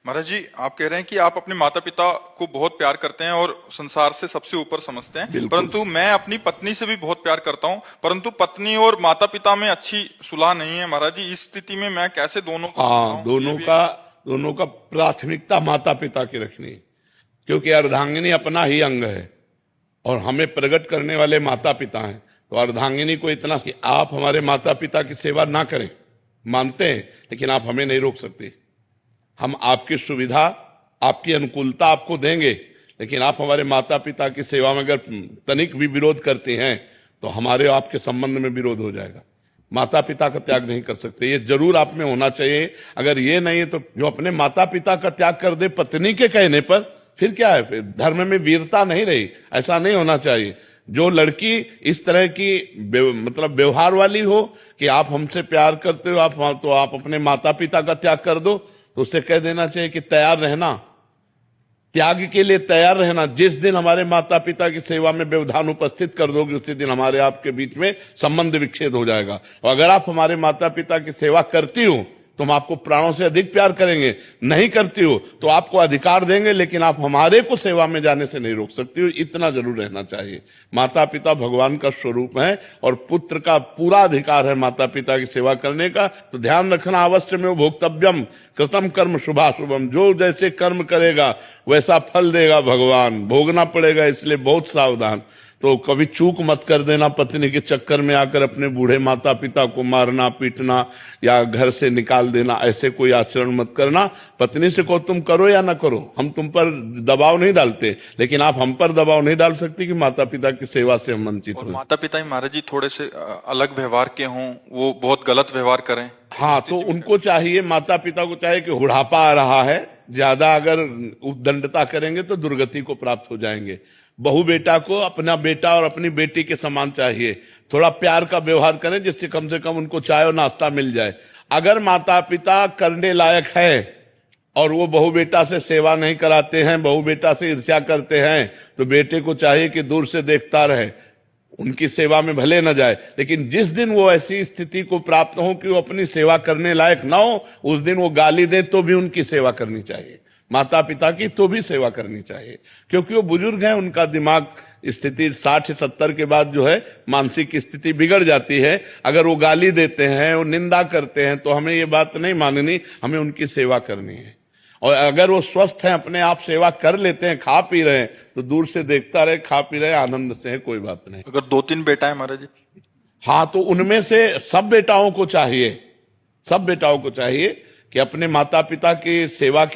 महाराज जी, आप कह रहे हैं कि आप अपने माता पिता को बहुत प्यार करते हैं और संसार से सबसे ऊपर समझते हैं। बिल्कुल। परंतु मैं अपनी पत्नी से भी बहुत प्यार करता हूं, परंतु पत्नी और माता पिता में अच्छी सुलह नहीं है। महाराज जी, इस स्थिति में मैं कैसे दोनों को हाँ, समझाऊं? ये भी दोनों का प्राथमिकता माता पिता की रखनी है, क्योंकि अर्धांगिनी अपना ही अंग है और हमें प्रकट करने वाले माता पिता हैं। तो अर्धांगिनी को इतना कि आप हमारे माता पिता की सेवा ना करें, मानते हैं, लेकिन आप हमें नहीं रोक सकते। हम आपकी सुविधा, आपकी अनुकूलता आपको देंगे, लेकिन आप हमारे माता पिता की सेवा में अगर तनिक भी विरोध करते हैं तो हमारे आपके संबंध में विरोध हो जाएगा। माता पिता का त्याग नहीं कर सकते, ये जरूर आप में होना चाहिए। अगर ये नहीं है तो जो अपने माता पिता का त्याग कर दे पत्नी के कहने पर, फिर क्या है? फिर धर्म में वीरता नहीं रही। ऐसा नहीं होना चाहिए। जो लड़की इस तरह की मतलब व्यवहार वाली हो कि आप हमसे प्यार करते हो, आप अपने माता पिता का त्याग कर दो, तो उसे कह देना चाहिए कि तैयार रहना, त्याग के लिए तैयार रहना। जिस दिन हमारे माता पिता की सेवा में व्यवधान उपस्थित कर दोगे, उसी दिन हमारे आपके बीच में संबंध विच्छेद हो जाएगा। और अगर आप हमारे माता पिता की सेवा करती हो तो हम आपको प्राणों से अधिक प्यार करेंगे। नहीं करती हो तो आपको अधिकार देंगे, लेकिन आप हमारे को सेवा में जाने से नहीं रोक सकती हो। इतना जरूर रहना चाहिए। माता पिता भगवान का स्वरूप है और पुत्र का पूरा अधिकार है माता पिता की सेवा करने का। तो ध्यान रखना, अवश्य में भोक्तव्यम कृतम कर्म शुभाशुभम। जो जैसे कर्म करेगा वैसा फल देगा भगवान, भोगना पड़ेगा, इसलिए बहुत सावधान। तो कभी चूक मत कर देना, पत्नी के चक्कर में आकर अपने बूढ़े माता पिता को मारना, पीटना या घर से निकाल देना, ऐसे कोई आचरण मत करना। पत्नी से को तुम करो या ना करो, हम तुम पर दबाव नहीं डालते, लेकिन आप हम पर दबाव नहीं डाल सकती कि माता पिता की सेवा से हम वंचित हो। माता पिता ही महाराज जी थोड़े से अलग व्यवहार के हों, वो बहुत गलत व्यवहार करें। हाँ, तो उनको चाहिए, माता पिता को चाहिए कि बुढ़ापा आ रहा है, ज्यादा अगर उद्दंडता करेंगे तो दुर्गति को प्राप्त हो जाएंगे। बहू बेटा को अपना बेटा और अपनी बेटी के समान चाहिए। थोड़ा प्यार का व्यवहार करें जिससे कम से कम उनको चाय और नाश्ता मिल जाए। अगर माता पिता करने लायक है और वो बहू बेटा से सेवा नहीं कराते हैं, बहू बेटा से ईर्ष्या करते हैं, तो बेटे को चाहिए कि दूर से देखता रहे, उनकी सेवा में भले न जाए। लेकिन जिस दिन वो ऐसी स्थिति को प्राप्त हो कि वो अपनी सेवा करने लायक ना हो, उस दिन वो गाली दे तो भी उनकी सेवा करनी चाहिए। माता पिता की तो भी सेवा करनी चाहिए, क्योंकि वो बुजुर्ग हैं, उनका दिमाग स्थिति 60-70 के बाद जो है मानसिक स्थिति बिगड़ जाती है। अगर वो गाली देते हैं, वो निंदा करते हैं, तो हमें ये बात नहीं माननी, हमें उनकी सेवा करनी है। और अगर वो स्वस्थ हैं, अपने आप सेवा कर लेते हैं, खा पी रहे हैं, तो दूर से देखता रहे, खा पी रहे, आनंद से है, कोई बात नहीं। अगर 2-3 बेटा है महाराज जी? हाँ, तो उनमें से सब बेटाओं को चाहिए कि अपने माता पिता की सेवा की